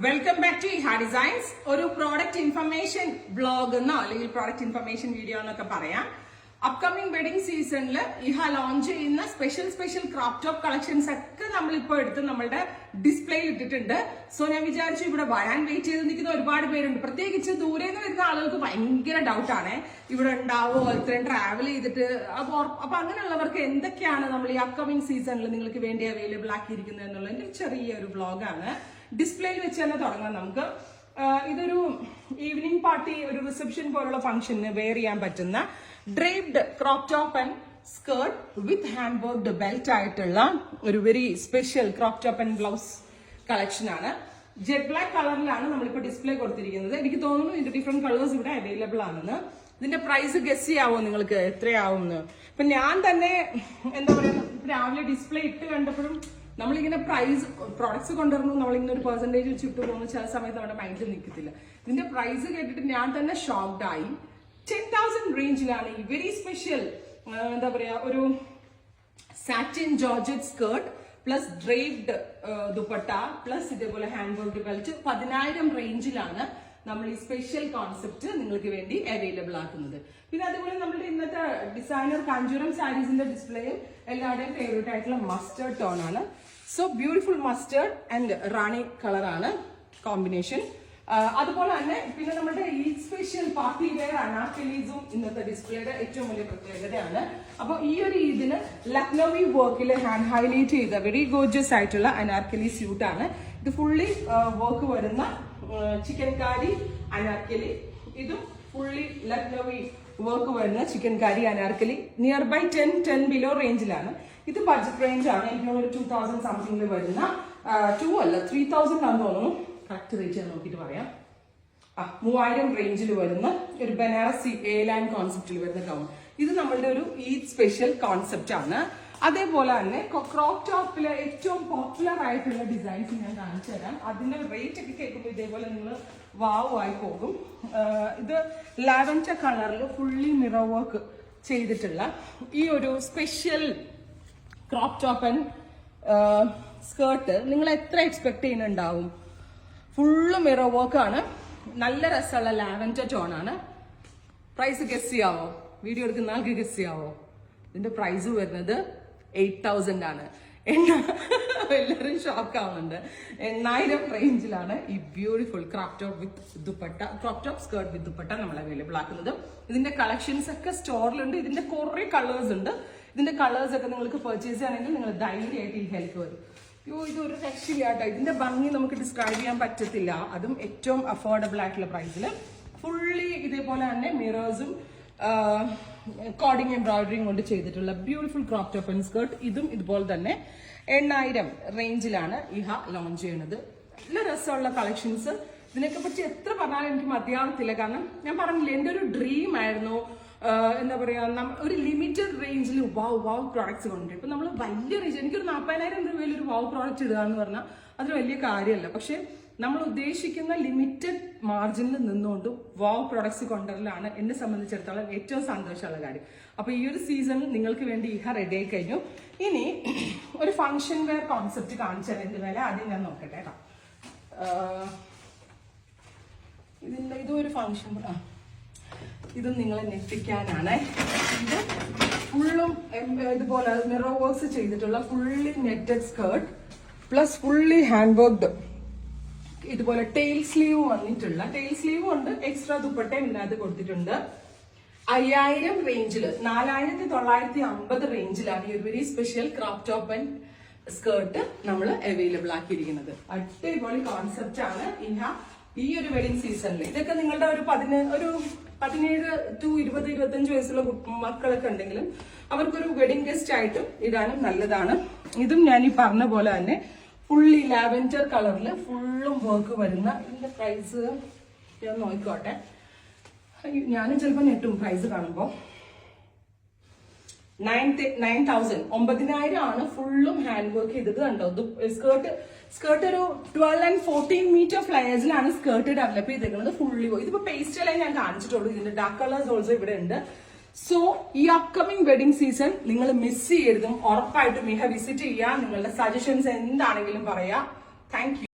Welcome back to ഇഹ designs. ഒരു product information blog എന്നോ അല്ലെങ്കിൽ പ്രോഡക്റ്റ് ഇൻഫർമേഷൻ വീഡിയോ എന്നൊക്കെ പറയാം. അപ്കമിംഗ് വെഡിങ് സീസണിൽ ഇഹ ലോഞ്ച് ചെയ്യുന്ന സ്പെഷ്യൽ ക്രോപ്പ് ടോപ്പ് കളക്ഷൻസ് ഒക്കെ നമ്മളിപ്പോ എടുത്ത് നമ്മളുടെ ഡിസ്പ്ലേയിൽ ഇട്ടിട്ടുണ്ട്. സോ ഞാൻ വിചാരിച്ചു ഇവിടെ വരാൻ വെയിറ്റ് ചെയ്ത് നിൽക്കുന്ന ഒരുപാട് പേരുണ്ട്. പ്രത്യേകിച്ച് ദൂരെ നിന്ന് വരുന്ന ആളുകൾക്ക് ഭയങ്കര ഡൗട്ടാണ്, ഇവിടെ ഉണ്ടാവോ, ഇത്രയും ട്രാവൽ ചെയ്തിട്ട്. അപ്പൊ അങ്ങനെയുള്ളവർക്ക് എന്തൊക്കെയാണ് നമ്മൾ ഈ അപ്കമിംഗ് സീസണിൽ നിങ്ങൾക്ക് വേണ്ടി അവൈലബിൾ ആക്കിയിരിക്കുന്നത് എന്നുള്ളതിന്റെ ചെറിയൊരു ബ്ലോഗാണ്. ഡിസ്പ്ലേയിൽ വെച്ച് തന്നെ തുടങ്ങാം നമുക്ക്. ഇതൊരു ഈവനിങ് പാർട്ടി, ഒരു റിസപ്ഷൻ പോലുള്ള ഫംഗ്ഷന് വെയർ ചെയ്യാൻ പറ്റുന്ന ഡ്രേപ്ഡ് crop top and skirt with hand worked belt ആയിട്ടുള്ള ഒരു very special crop top and blouse collection ആണ്. ജെറ്റ് ബ്ലാക്ക് കളറിലാണ് നമ്മളിപ്പോ ഡിസ്പ്ലേ കൊടുത്തിരിക്കുന്നത്. എനിക്ക് തോന്നുന്നു ഇതിന്റെ ഡിഫറെന്റ് കളേഴ്സ് ഇവിടെ അവൈലബിൾ ആണെന്ന്. ഇതിന്റെ പ്രൈസ് ഗസ് ചെയ്യാവോ നിങ്ങൾക്ക് എത്രയാവും എന്ന്? ഇപ്പൊ ഞാൻ തന്നെ എന്താ പറയാ, രാവിലെ ഡിസ്പ്ലേ ഇട്ട് കണ്ടപ്പോഴും നമ്മളിങ്ങനെ പ്രൈസ് പ്രോഡക്ട്സ് കൊണ്ടുവരുന്നു, നമ്മളിങ്ങനെ ഒരു പെർസെന്റേജ് വെച്ച് ഇട്ട് പോകുന്നു, ചില സമയത്ത് നമ്മുടെ മൈൻഡിൽ നിൽക്കത്തില്ല. ഇതിന്റെ പ്രൈസ് കേട്ടിട്ട് ഞാൻ തന്നെ ഷോക്ഡ് ആയി. 10,000 റേഞ്ചിലാണ് ഈ വെരി സ്പെഷ്യൽ എന്താ പറയാ ഒരു satin georgette skirt plus ഡ്രേപ്ഡ് dupatta plus ഇതേപോലെ ഹാൻഡ് വർക്ക് ബെൽറ്റ് 10,000 റേഞ്ചിലാണ് നമ്മൾ ഈ സ്പെഷ്യൽ കോൺസെപ്റ്റ് നിങ്ങൾക്ക് വേണ്ടി അവൈലബിൾ ആക്കുന്നത്. പിന്നെ അതുപോലെ നമ്മുടെ ഇന്നത്തെ ഡിസൈനർ കാഞ്ചൂരം സാരീസിന്റെ ഡിസ്പ്ലേയും എല്ലാവരുടെയും ഫേവറേറ്റ് ആയിട്ടുള്ള മസ്റ്റേർഡ് ടോൺ ആണ്. സോ ബ്യൂട്ടിഫുൾ മസ്റ്റേർഡ് ആൻഡ് റാണി കളറാണ് കോമ്പിനേഷൻ. അതുപോലെ തന്നെ പിന്നെ നമ്മുടെ ഈ സ്പെഷ്യൽ പാർട്ടി വെയർ അനാർക്കലീസും ഇന്നത്തെ ഡിസ്പ്ലേയുടെ ഏറ്റവും വലിയ പ്രത്യേകതയാണ്. അപ്പൊ ഈ ഒരു ഇതിന് ലക്നൌവി വർക്കിൽ ഹാൻഡ് ഹൈലൈറ്റ് ചെയ്ത വെരി ഗോർജിയസ് ആയിട്ടുള്ള അനാർക്കലി സ്യൂട്ട് ആണ്. ഇത് ഫുള്ളി വർക്ക് വരുന്ന ചിക്കൻ കാരി അനാർക്കലി. ഇതും ഫുള്ളി ലക്നൌവി വർക്ക് വരുന്ന chikankari anarkali. Nearby 10 below റേഞ്ചിലാണ്. ഇത് ബഡ്ജറ്റ് റേഞ്ച് ആണ്. എനിക്ക് ഒരു 2000 സംതിങ്ങിൽ വരുന്ന 2 അല്ല 3000 ആണെന്ന് തോന്നുന്നു. കറക്റ്റ് റേറ്റ് ഞാൻ നോക്കിയിട്ട് പറയാം. 3000 റേഞ്ചിൽ വരുന്ന ഒരു ബനാറസി എയർലൈൻ കോൺസെപ്റ്റിൽ വരുന്ന ഗൗൺ. ഇത് നമ്മളുടെ ഒരു ഈദ് സ്പെഷ്യൽ കോൺസെപ്റ്റ് ആണ്. അതേപോലെ തന്നെ ക്രോപ്പ് ടോപ്പിലെ ഏറ്റവും പോപ്പുലർ ആയിട്ടുള്ള ഡിസൈൻസ് ഞാൻ കാണിച്ചു തരാം. അതിന്റെ റേറ്റ് ഒക്കെ കേൾക്കുമ്പോൾ ഇതേപോലെ നിങ്ങൾ വാവ് ആയി പോകും. ഇത് ലാവൻഡർ കളറിൽ ഫുള്ളി മിറർ വർക്ക് ചെയ്തിട്ടുള്ള ഈ ഒരു special crop top and skirt നിങ്ങൾ എത്ര എക്സ്പെക്ട് ചെയ്യുന്നുണ്ടാവും? ഫുള്ള് മിറർ വർക്ക് ആണ്. നല്ല രസമുള്ള ലാവൻഡർ ടോൺ ആണ്. പ്രൈസ് ഗസ് ചെയ്യാവോ? വീഡിയോ എടുക്കുന്ന ആൾക്ക് ഗസ് ചെയ്യാവോ? ഇതിന്റെ പ്രൈസ് വരുന്നത് 8,000 ആണ്. എല്ലാവരും ഷോക്ക് ആവുന്നുണ്ട്. 8,000 റേഞ്ചിലാണ് ഈ beautiful crop top with dupatta, crop top skirt with dupatta നമ്മൾ അവൈലബിൾ ആക്കുന്നത്. ഇതിന്റെ കളക്ഷൻസ് ഒക്കെ സ്റ്റോറിലുണ്ട്. ഇതിന്റെ കുറെ കളേഴ്സ് ഉണ്ട്. ഇതിന്റെ കളേഴ്സ് ഒക്കെ നിങ്ങൾക്ക് പർച്ചേസ് ചെയ്യണമെങ്കിൽ നിങ്ങൾ ധൈര്യമായിട്ട് ഈ ഹെൽക്ക് വരും. ഇതൊരു രക്ഷയില്ലാട്ടോ. ഇതിന്റെ ഭംഗി നമുക്ക് ഡിസ്ക്രൈബ് ചെയ്യാൻ പറ്റത്തില്ല. അതും ഏറ്റവും അഫോർഡബിൾ ആയിട്ടുള്ള പ്രൈസിൽ ഫുള്ളി ഇതേപോലെ തന്നെ മിറേഴ്സും കോഡിങ് എംബ്രോയിഡറിയും കൊണ്ട് ചെയ്തിട്ടുള്ള beautiful crop top and skirt. ഇതും ഇതുപോലെ തന്നെ 8,000 റേഞ്ചിലാണ് ഇഹ ലോഞ്ച് ചെയ്യുന്നത്. നല്ല രസമുള്ള കളക്ഷൻസ്. ഇതിനൊക്കെ പറ്റി എത്ര പറഞ്ഞാലും എനിക്ക് മതിയാവത്തില്ല. കാരണം ഞാൻ പറഞ്ഞില്ലേ, എൻ്റെ ഒരു ഡ്രീം ആയിരുന്നു എന്താ പറയാ ഒരു ലിമിറ്റഡ് റേഞ്ചിൽ വാവ് പ്രോഡക്ട്സ് കൊണ്ടുവരും. ഇപ്പൊ നമ്മൾ വലിയ റേഞ്ച്, എനിക്കൊരു 40,000 രൂപയിൽ ഒരു വാവ് പ്രോഡക്റ്റ് ഇടുക എന്ന് പറഞ്ഞാൽ അതൊരു വലിയ കാര്യമല്ല. പക്ഷെ നമ്മൾ ഉദ്ദേശിക്കുന്ന ലിമിറ്റഡ് മാർജിനിൽ നിന്നുകൊണ്ട് വാവ് പ്രോഡക്ട്സ് കൊണ്ടുവരലാണ് എന്നെ സംബന്ധിച്ചിടത്തോളം ഏറ്റവും സന്തോഷമുള്ള കാര്യം. അപ്പൊ ഈ ഒരു സീസണിൽ നിങ്ങൾക്ക് വേണ്ടി ഇഹ റെഡി ആയി കഴിഞ്ഞു. ഇനി ഒരു ഫംഗ്ഷൻ വെയർ കോൺസെപ്റ്റ് കാണിച്ചു തരാം. എന്ത് വില ആദ്യം ഞാൻ നോക്കട്ടെ കേട്ടോ. ഇതും ഒരു ഫംഗ്ഷൻ, ഇതും നിങ്ങളെ ഞെട്ടിക്കാനാണ്. ഇത് ഫുള്ളും ഇതുപോലെ മിറർ വർക്ക്സ് ചെയ്തിട്ടുള്ള fully netted skirt plus fully hand worked ഇതുപോലെ ടെയിൽ സ്ലീവ് വന്നിട്ടുള്ള, ടെയിൽ സ്ലീവ് കൊണ്ട് എക്സ്ട്രാ ദുപ്പട്ടയും ഇതിനകത്ത് കൊടുത്തിട്ടുണ്ട്. 5,000 റേഞ്ചില് 4,950 റേഞ്ചിലാണ് ഈ ഒരു very special crop top and skirt നമ്മൾ അവൈലബിൾ ആക്കിയിരിക്കുന്നത്. അടിപൊളി കോൺസെപ്റ്റ് ആണ് ഈ ഒരു വെഡിങ് സീസണിൽ. ഇതൊക്കെ നിങ്ങളുടെ ഒരു 17 to 20, 25 വയസ്സുള്ള മക്കളൊക്കെ ഉണ്ടെങ്കിലും അവർക്കൊരു വെഡിങ് ഗസ്റ്റ് ആയിട്ടും ഇടാനും നല്ലതാണ്. ഇതും ഞാൻ ഈ പറഞ്ഞ പോലെ തന്നെ ഫുള്ളി ലാവൻഡർ കളറിൽ ഫുള്ളും വർക്ക് വരുന്ന. ഇതിന്റെ പ്രൈസ് ഞാൻ നോക്കിക്കോട്ടെ. ഞാനും ചിലപ്പോൾ നെട്ടും പ്രൈസ് കാണുമ്പോൾ 9,000 9,000 ആണ്. ഫുള്ളും ഹാൻഡ് വർക്ക് ചെയ്തത് കണ്ടോ. സ്കേർട്ട് ഒരു 12 and 14 മീറ്റർ ഫ്ലയേഴ്സിലാണ് സ്കേർട്ട് ഡെവലപ്പ് ചെയ്തിരിക്കുന്നത്. ഫുള്ളി ഇതിപ്പോ പേസ്റ്റലേ ഞാൻ കാണിച്ചിട്ടുള്ളൂ. ഇതിന്റെ ഡാർക്ക് കളേഴ്സ് ഓൾസോ ഇവിടെ ഉണ്ട്. സോ ഈ അപ്കമിംഗ് വെഡിങ് സീസൺ നിങ്ങൾ മിസ് ചെയ്യരുതും. ഉറപ്പായിട്ടും ഇഹ വിസിറ്റ് ചെയ്യുക. നിങ്ങളുടെ സജഷൻസ് എന്താണെങ്കിലും പറയാം. Thank you.